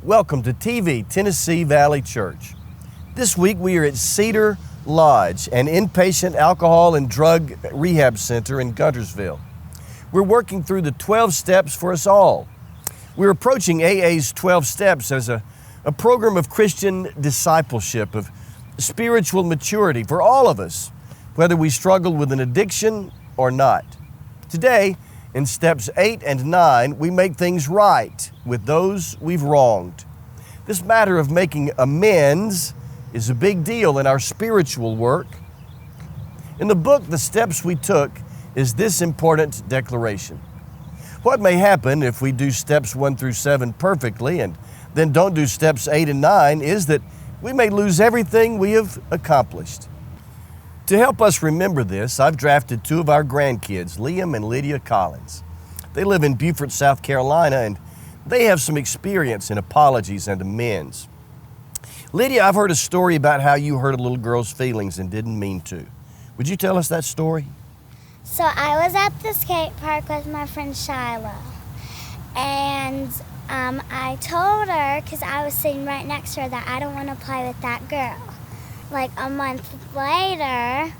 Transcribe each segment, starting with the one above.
Welcome to TV, Tennessee Valley Church. This week we are at Cedar Lodge, an inpatient alcohol and drug rehab center in Guntersville. We're working through the 12 steps for us all. We're approaching AA's 12 steps as a program of Christian discipleship, of spiritual maturity for all of us, whether we struggle with an addiction or not. Today, in steps 8 and 9, we make things right with those we've wronged. This matter of making amends is a big deal in our spiritual work. In the book, The Steps We Took, is this important declaration. What may happen if we do steps 1 through 7 perfectly and then don't do steps 8 and 9 is that we may lose everything we have accomplished. To help us remember this, I've drafted 2 of our grandkids, Liam and Lydia Collins. They live in Beaufort, South Carolina, and they have some experience in apologies and amends. Lydia, I've heard a story about how you hurt a little girl's feelings and didn't mean to. Would you tell us that story? So I was at the skate park with my friend Shiloh, and I told her, because I was sitting right next to her, that I don't want to play with that girl. Like a month later,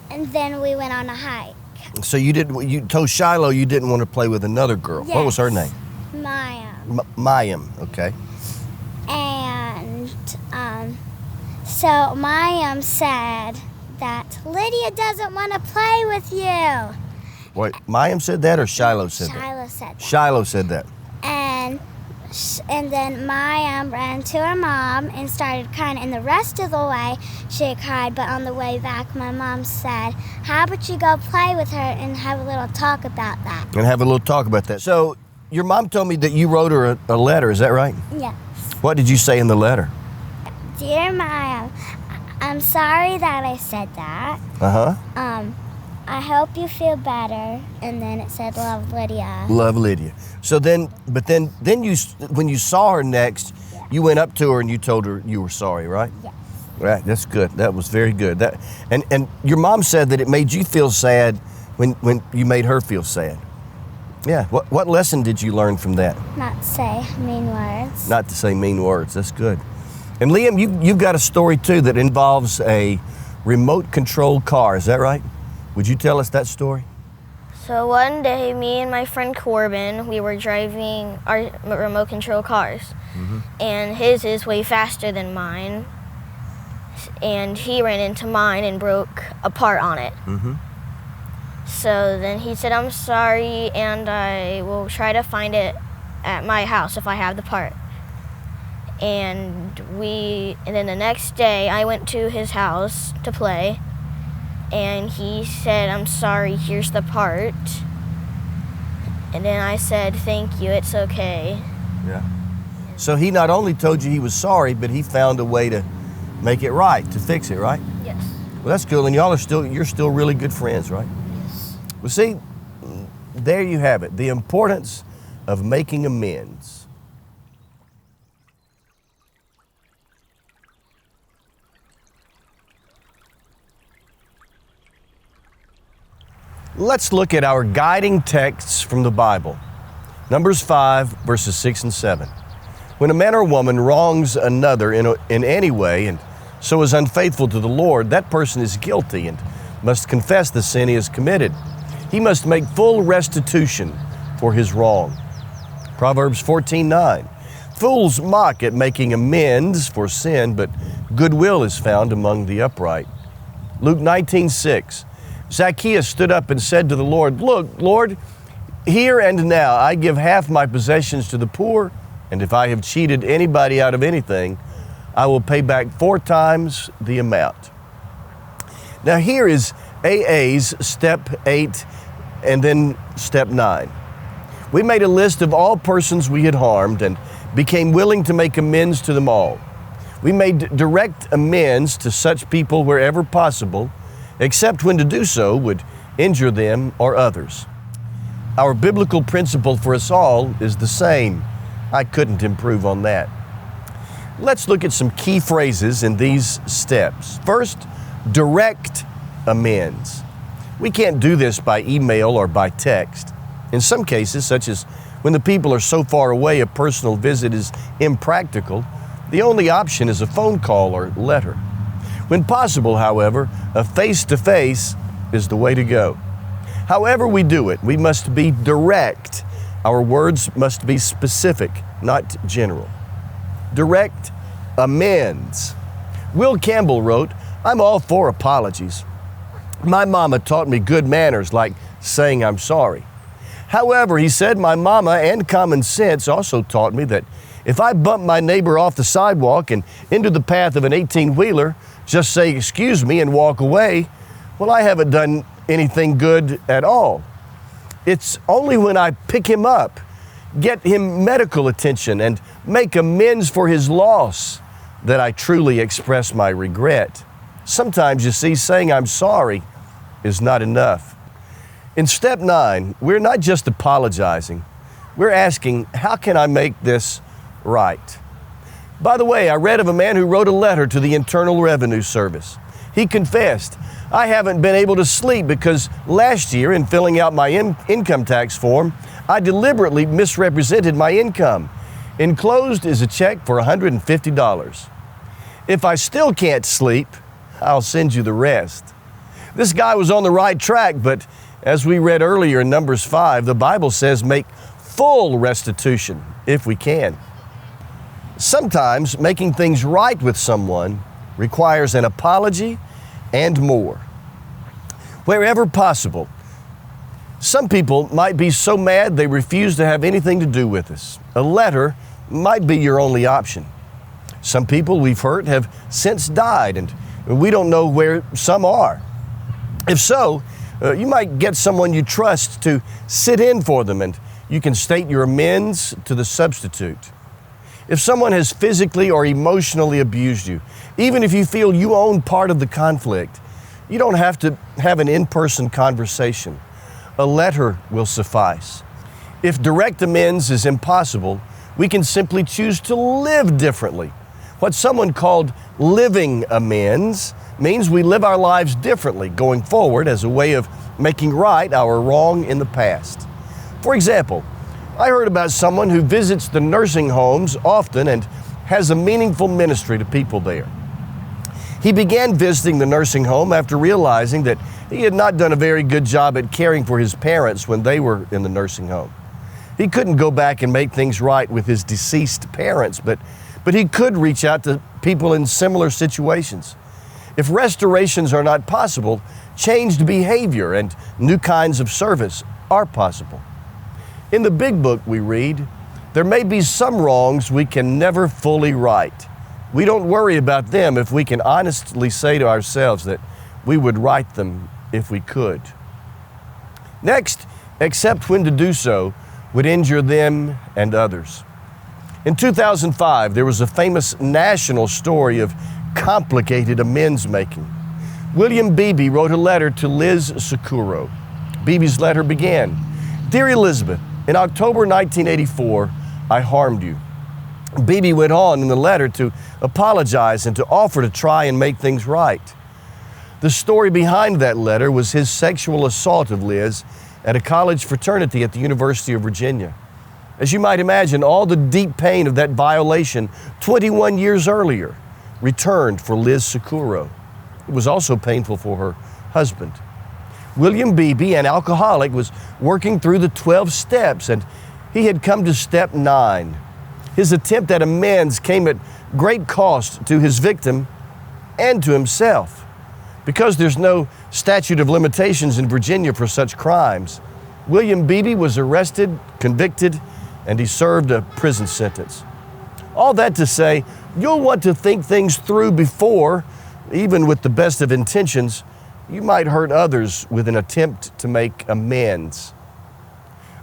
and then we went on a hike. So you told Shiloh you didn't want to play with another girl. Yes. What was her name? Maya. Mayim, okay. And so Mayim said that Lydia doesn't want to play with you. Wait, Mayim said that or Shiloh said that? Shiloh said that. Shiloh said that. And then Mayim ran to her mom and started crying. And the rest of the way, she cried. But on the way back, my mom said, how about you go play with her and have a little talk about that? And have a little talk about that. So your mom told me that you wrote her a letter, is that right? Yes. What did you say in the letter? Dear Mayim, I'm sorry that I said that. Uh-huh. I hope you feel better. And then it said, love Lydia. Love Lydia. So then you, when you saw her next, yeah, you went up to her and you told her you were sorry, right? Yes. Right, that's good. That was very good. And your mom said that it made you feel sad when you made her feel sad. Yeah. What lesson did you learn from that? Not to say mean words. Not to say mean words. That's good. And Liam, you've got a story too that involves a remote control car. Is that right? Would you tell us that story? So one day, me and my friend Corbin, we were driving our remote control cars. Mm-hmm. And his is way faster than mine. And he ran into mine and broke a part on it. Mm-hmm. So then he said, I'm sorry, and I will try to find it at my house if I have the part. And then the next day, I went to his house to play. And he said, I'm sorry, here's the part. And then I said, thank you, it's okay. Yeah. So he not only told you he was sorry, but he found a way to make it right, to fix it, right? Yes. Well, that's cool, and you're still really good friends, right? Yes. Well, see, there you have it, the importance of making amends. Let's look at our guiding texts from the Bible. Numbers 5, verses 6 and 7. When a man or woman wrongs another in any way and so is unfaithful to the Lord, that person is guilty and must confess the sin he has committed. He must make full restitution for his wrong. Proverbs 14:9. Fools mock at making amends for sin, but goodwill is found among the upright. Luke 19:6. Zacchaeus stood up and said to the Lord, look, Lord, here and now I give half my possessions to the poor, and if I have cheated anybody out of anything, I will pay back 4 times the amount. Now here is AA's step 8 and then step 9. We made a list of all persons we had harmed and became willing to make amends to them all. We made direct amends to such people wherever possible, except when to do so would injure them or others. Our biblical principle for us all is the same. I couldn't improve on that. Let's look at some key phrases in these steps. First, direct amends. We can't do this by email or by text. In some cases, such as When the people are so far away a personal visit is impractical, the only option is a phone call or letter. When possible, however, a face-to-face is the way to go. However we do it, we must be direct. Our words must be specific, not general. Direct amends. Will Campbell wrote, "I'm all for apologies. My mama taught me good manners like saying I'm sorry. However," he said, "my mama and common sense also taught me that if I bump my neighbor off the sidewalk and into the path of an 18-wheeler, just say excuse me and walk away, well, I haven't done anything good at all. It's only when I pick him up, get him medical attention, and make amends for his loss that I truly express my regret. Sometimes, you see, saying I'm sorry is not enough." In step 9, we're not just apologizing. We're asking, how can I make this right? By the way, I read of a man who wrote a letter to the Internal Revenue Service. He confessed, "I haven't been able to sleep because last year in filling out my income tax form, I deliberately misrepresented my income. Enclosed is a check for $150. If I still can't sleep, I'll send you the rest." This guy was on the right track, but as we read earlier in Numbers 5, the Bible says make full restitution if we can. Sometimes making things right with someone requires an apology and more. Wherever possible, some people might be so mad they refuse to have anything to do with us. A letter might be your only option. Some people we've hurt have since died, and we don't know where some are. If so, you might get someone you trust to sit in for them, and you can state your amends to the substitute. If someone has physically or emotionally abused you, even if you feel you own part of the conflict, you don't have to have an in-person conversation. A letter will suffice. If direct amends is impossible, we can simply choose to live differently. What someone called living amends means we live our lives differently going forward as a way of making right our wrong in the past. For example, I heard about someone who visits the nursing homes often and has a meaningful ministry to people there. He began visiting the nursing home after realizing that he had not done a very good job at caring for his parents when they were in the nursing home. He couldn't go back and make things right with his deceased parents, but he could reach out to people in similar situations. If restorations are not possible, changed behavior and new kinds of service are possible. In the big book we read, there may be some wrongs we can never fully right. We don't worry about them if we can honestly say to ourselves that we would right them if we could. Next, accept when to do so would injure them and others. In 2005, there was a famous national story of complicated amends making. William Beebe wrote a letter to Liz Sakuro. Beebe's letter began, "Dear Elizabeth, in October 1984, I harmed you." Beebe went on in the letter to apologize and to offer to try and make things right. The story behind that letter was his sexual assault of Liz at a college fraternity at the University of Virginia. As you might imagine, all the deep pain of that violation 21 years earlier returned for Liz Sakuro. It was also painful for her husband. William Beebe, an alcoholic, was working through the 12 steps, and he had come to step 9. His attempt at amends came at great cost to his victim and to himself. Because there's no statute of limitations in Virginia for such crimes, William Beebe was arrested, convicted, and he served a prison sentence. All that to say, you'll want to think things through before, even with the best of intentions, you might hurt others with an attempt to make amends.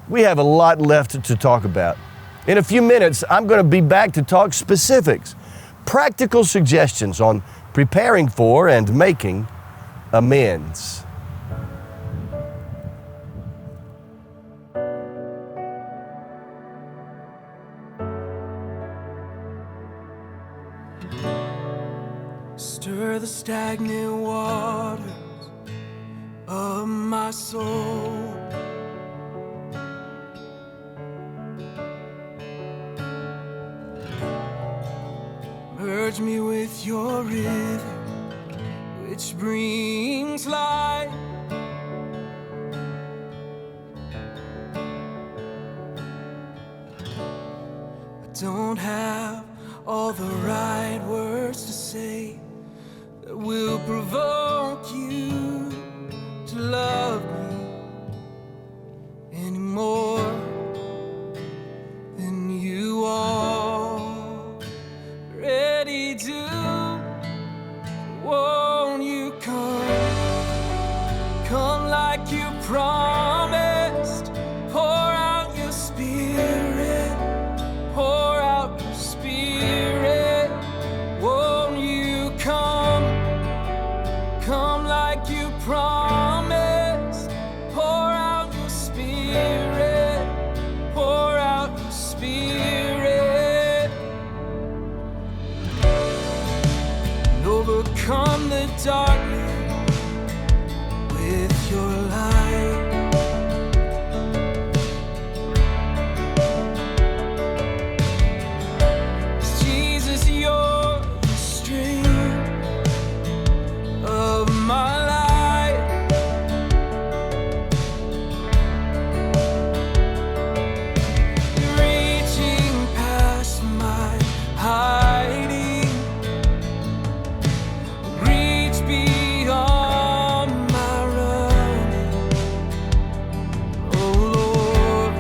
We have a lot left to talk about. In a few minutes, I'm going to be back to talk specifics, practical suggestions on preparing for and making amends. Stir the stagnant waters of my soul. Purge me with your river, which brings life. I don't have all the right words to say that will provoke you to love me anymore than you already do. Won't you come like you promised? Pour out your spirit, pour out your spirit. Won't you come like you promised? Pour out your spirit, pour out your spirit. And overcome the darkness with your light. Jesus, you're the strength of my life. Reaching past my hiding, reach beyond my running. Oh Lord,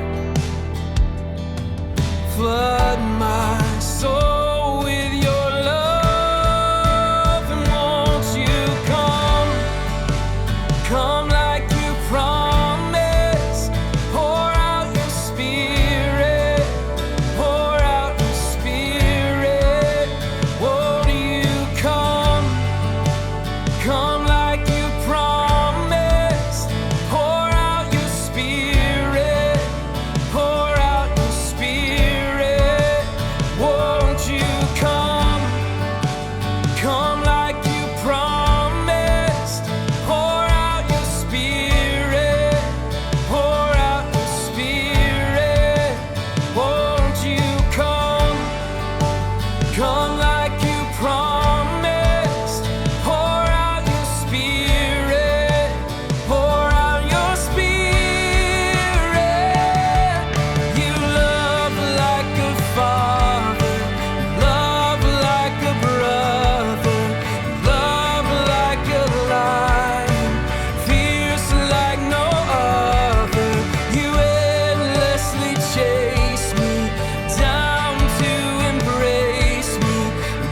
flood my soul with your love. And won't you come like you promised? Pour out your spirit, pour out your spirit. Won't you come like you promised? Pour out your spirit, pour out your spirit. Won't you come like you promised? Pour out your spirit, pour out your spirit. Won't you come like you promised? Pour out your spirit, pour out your spirit. You love like a father, love like a brother, love like a lion, fierce like no other. You endlessly chase me down to embrace me,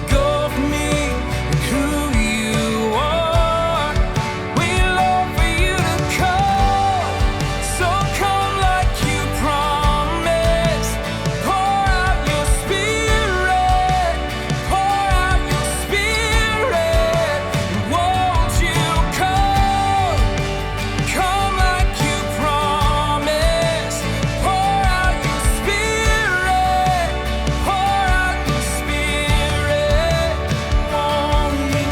engulf me in who you are. We long for you to come, so come like you promised. Pour out your spirit, pour out your spirit. Won't you come like you promised? Pour out your spirit, pour out your spirit. Won't you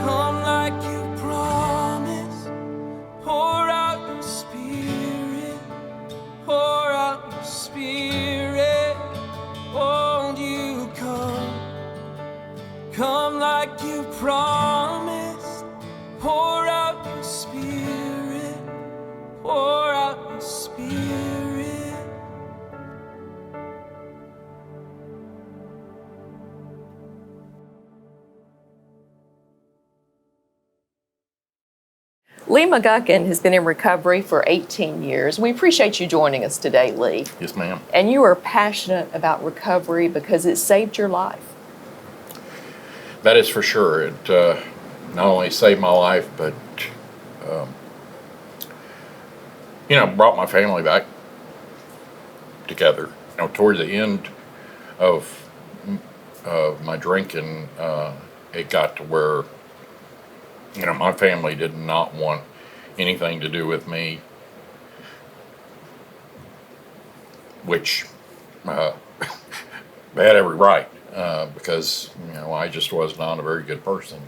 come like you promised? Pour out your spirit, pour out your spirit. Won't you come like you promised? Pour out your spirit, pour out your spirit. Lee McGuckin has been in recovery for 18 years. We appreciate you joining us today, Lee. Yes, ma'am. And you are passionate about recovery because it saved your life. That is for sure. It not only saved my life, but brought my family back together. Towards the end of my drinking, it got to where my family did not want anything to do with me, which they had every right, because I just was not a very good person,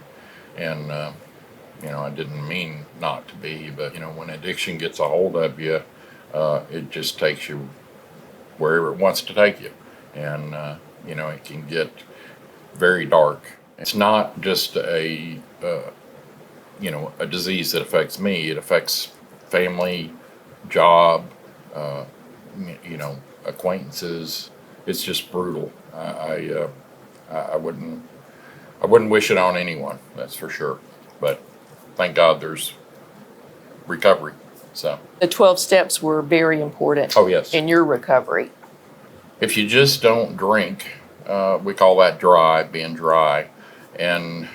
and I didn't mean not to be, but when addiction gets a hold of you, it just takes you wherever it wants to take you, and It can get very dark. It's not just a disease that affects me. It affects family, job, acquaintances. It's just brutal. I wouldn't wish it on anyone, that's for sure. But thank God there's recovery. So The 12 steps were very important Oh, yes. in your recovery. if you just don't drink, we call that being dry, and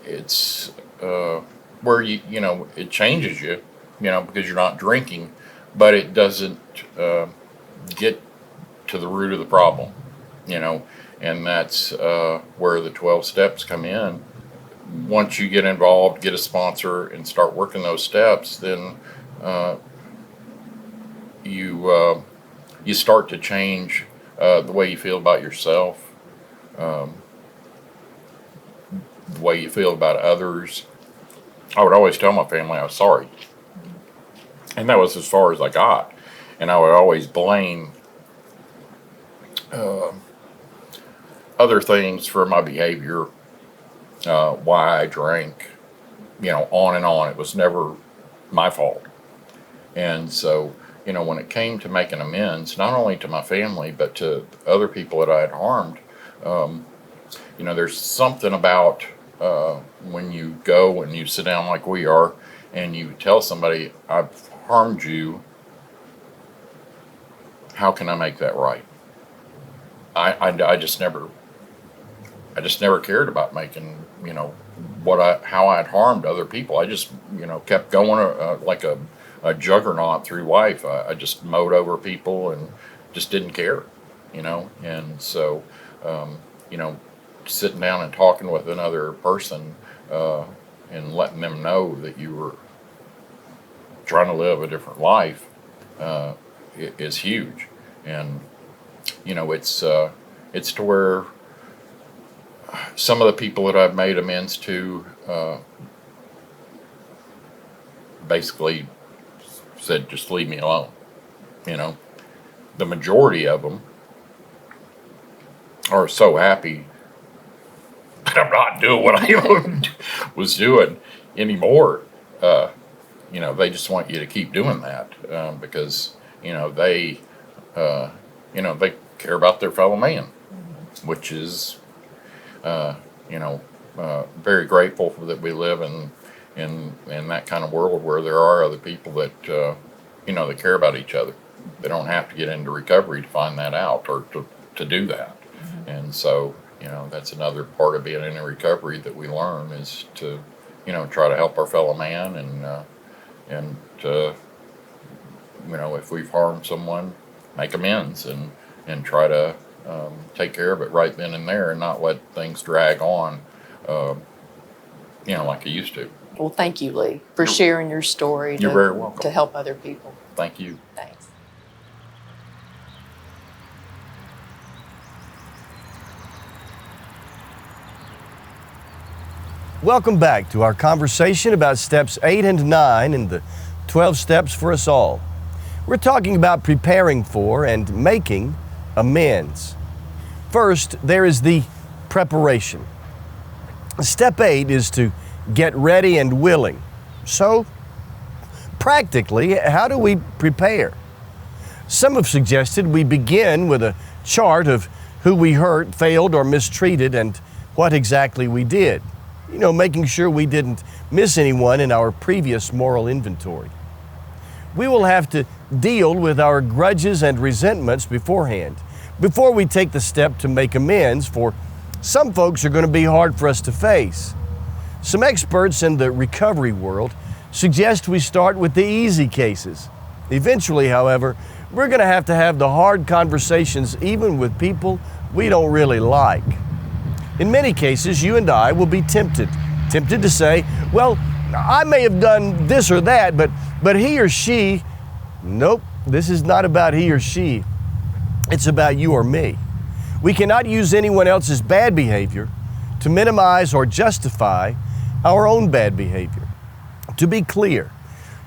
it's where it changes you, because you're not drinking, but it doesn't get to the root of the problem, and that's where the 12 steps come in. Once you get involved, get a sponsor, and start working those steps, then you start to change the way you feel about yourself, the way you feel about others. I would always tell my family I was sorry, and that was as far as I got. And I would always blame other things for my behavior, why I drank, on and on. It was never my fault. And so, when it came to making amends, not only to my family, but to other people that I had harmed, there's something about when you go and you sit down like we are and you tell somebody, I've harmed you, how can I make that right? I just never cared about making, how I'd harmed other people. I just, kept going like a juggernaut through life. I just mowed over people and just didn't care, and so, sitting down and talking with another person and letting them know that you were trying to live a different life is huge. And, it's to where some of the people that I've made amends to basically said, just leave me alone. The majority of them are so happy that I'm not doing what I was doing anymore. They just want you to keep doing that because, they care about their fellow man, which is, very grateful that we live in that kind of world where there are other people that, that care about each other. They don't have to get into recovery to find that out or to do that. Mm-hmm. And so, that's another part of being in recovery that we learn is to, try to help our fellow man and if we've harmed someone, make amends and try to take care of it right then and there and not let things drag on, like it used to. Well, thank you, Lee, for sharing your story. You're very welcome. To help other people. Thank you. Thanks. Welcome back to our conversation about steps 8 and 9 in the 12 steps for us all. We're talking about preparing for and making amends. First, there is the preparation. Step 8 is to get ready and willing. So, practically, how do we prepare? Some have suggested we begin with a chart of who we hurt, failed, or mistreated, and what exactly we did. Making sure we didn't miss anyone in our previous moral inventory. We will have to deal with our grudges and resentments beforehand, before we take the step to make amends, for some folks are going to be hard for us to face. Some experts in the recovery world suggest we start with the easy cases. Eventually, however, we're going to have the hard conversations even with people we don't really like. In many cases, you and I will be tempted to say, well, I may have done this or that, but he or she, nope, this is not about he or she. It's about you or me. We cannot use anyone else's bad behavior to minimize or justify our own bad behavior. To be clear,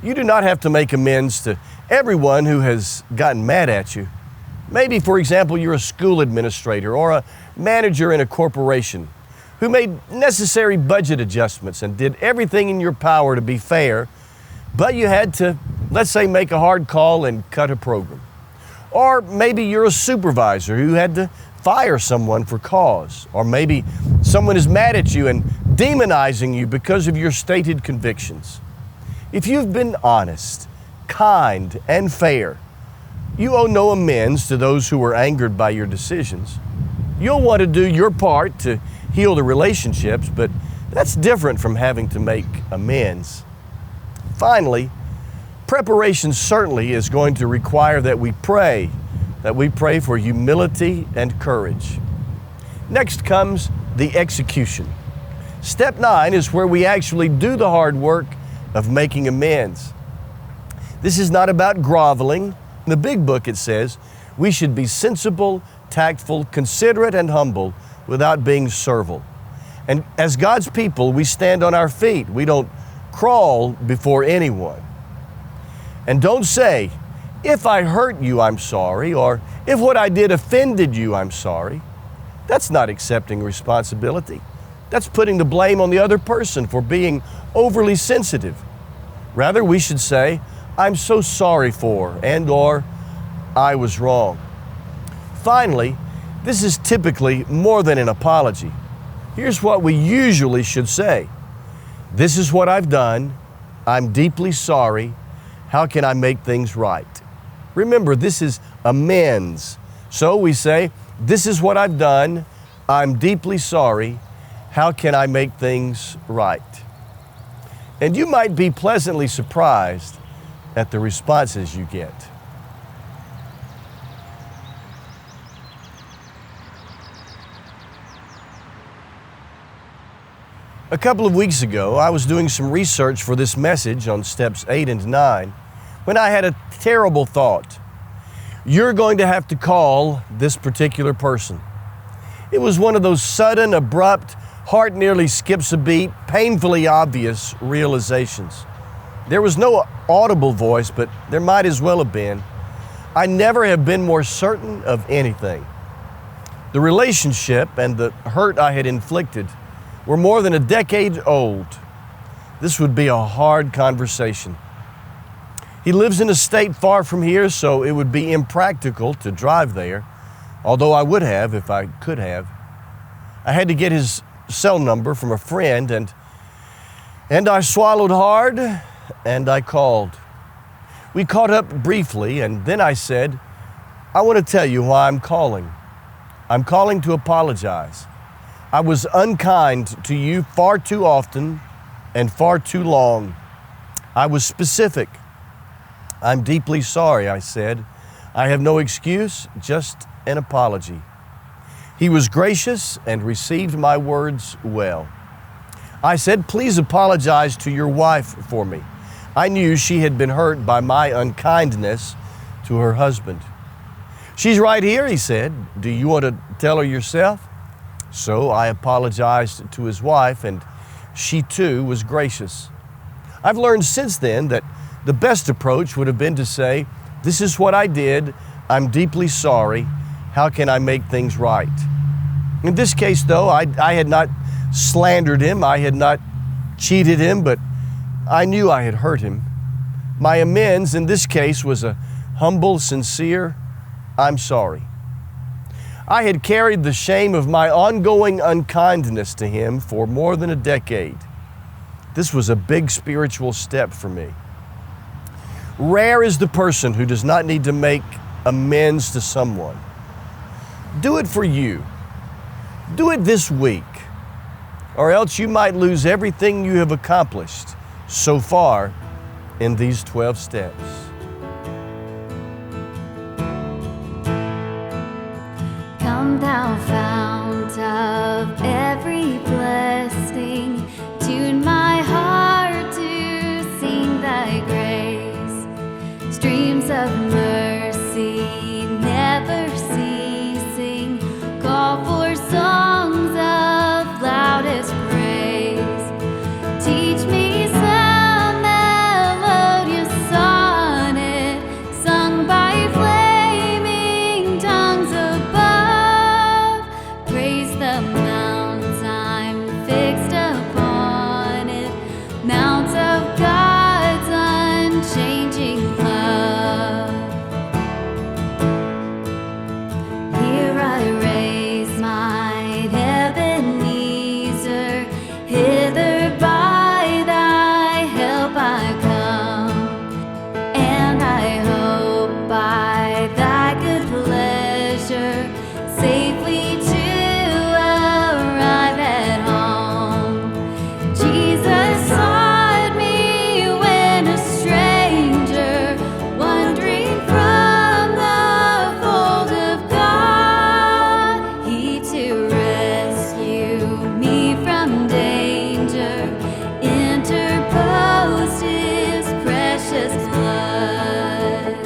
you do not have to make amends to everyone who has gotten mad at you. Maybe, for example, you're a school administrator or a manager in a corporation who made necessary budget adjustments and did everything in your power to be fair, but you had to, let's say, make a hard call and cut a program. Or maybe you're a supervisor who had to fire someone for cause. Or maybe someone is mad at you and demonizing you because of your stated convictions. If you've been honest, kind, and fair, you owe no amends to those who were angered by your decisions. You'll want to do your part to heal the relationships, but that's different from having to make amends. Finally, preparation certainly is going to require that we pray for humility and courage. Next comes the execution. Step 9 is where we actually do the hard work of making amends. This is not about groveling. In the big book it says we should be sensible, tactful, considerate, and humble without being servile. And as God's people, we stand on our feet. We don't crawl before anyone. And don't say, if I hurt you, I'm sorry, or if what I did offended you, I'm sorry. That's not accepting responsibility. That's putting the blame on the other person for being overly sensitive. Rather, we should say, I'm so sorry for, and or I was wrong. Finally, this is typically more than an apology. Here's what we usually should say. This is what I've done. I'm deeply sorry. How can I make things right? Remember, this is amends. So we say, this is what I've done. I'm deeply sorry. How can I make things right? And you might be pleasantly surprised at the responses you get. A couple of weeks ago, I was doing some research for this message on steps 8 and 9 when I had a terrible thought. You're going to have to call this particular person. It was one of those sudden, abrupt, heart nearly skips a beat, painfully obvious realizations. There was no audible voice, but there might as well have been. I never have been more certain of anything. The relationship and the hurt I had inflicted were more than a decade old. This would be a hard conversation. He lives in a state far from here, so it would be impractical to drive there, although I would have if I could have. I had to get his cell number from a friend, and I swallowed hard, and I called. We caught up briefly, and then I said, I want to tell you why I'm calling. I'm calling to apologize. I was unkind to you far too often and far too long. I was specific. I'm deeply sorry, I said. I have no excuse, just an apology. He was gracious and received my words well. I said, please apologize to your wife for me. I knew she had been hurt by my unkindness to her husband. She's right here, he said. Do you want to tell her yourself? So I apologized to his wife, and she too was gracious. I've learned since then that the best approach would have been to say, this is what I did. I'm deeply sorry. How can I make things right? In this case, though, I had not slandered him. I had not cheated him, but I knew I had hurt him. My amends in this case was a humble, sincere, I'm sorry. I had carried the shame of my ongoing unkindness to him for more than a decade. This was a big spiritual step for me. Rare is the person who does not need to make amends to someone. Do it for you. Do it this week, or else you might lose everything you have accomplished so far in these 12 steps. Come thou fount of every blessing, tune my heart to sing thy grace. Streams of mercy never ceasing, call for songs of loudest praise. Teach me some melodious sonnet sung by flaming tongues fixed upon it, mounts of God's unchanging love. Here I raise mine Ebenezer, hither by thy help I come, and I hope by thy good pleasure safely to arrive at home. Jesus sought me when a stranger, wandering from the fold of God. He to rescue me from danger interposed his precious blood.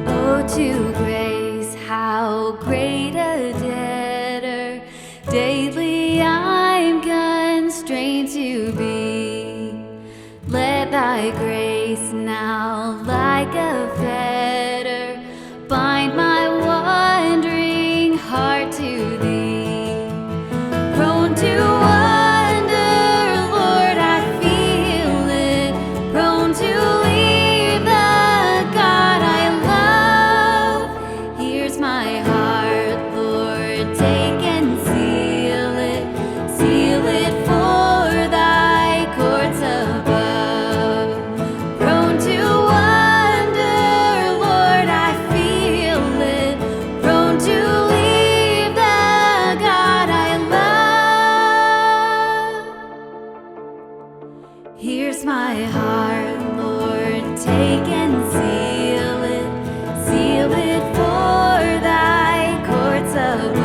Oh, to grace, how great a debtor daily I'm constrained to be. Let thy grace now, like a fetter, bind my wandering heart to thee. Prone to wander, Lord, I feel it. Prone to leave the God I love. Here's my heart, Lord, take and seal it. Seal it for thy courts above. Prone to wander, Lord, I feel it. Prone to leave the God I love. Here's my heart, Lord, take and seal it. Seal it for thy courts above.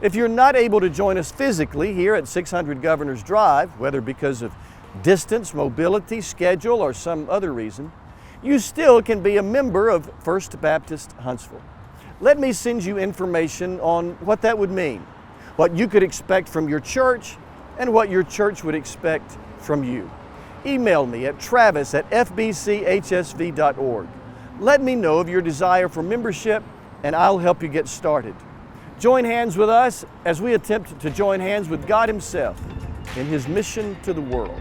If you're not able to join us physically here at 600 Governors Drive, whether because of distance, mobility, schedule, or some other reason, you still can be a member of First Baptist Huntsville. Let me send you information on what that would mean, what you could expect from your church, and what your church would expect from you. Email me at travis@fbchsv.org. Let me know of your desire for membership, and I'll help you get started. Join hands with us as we attempt to join hands with God Himself in His mission to the world.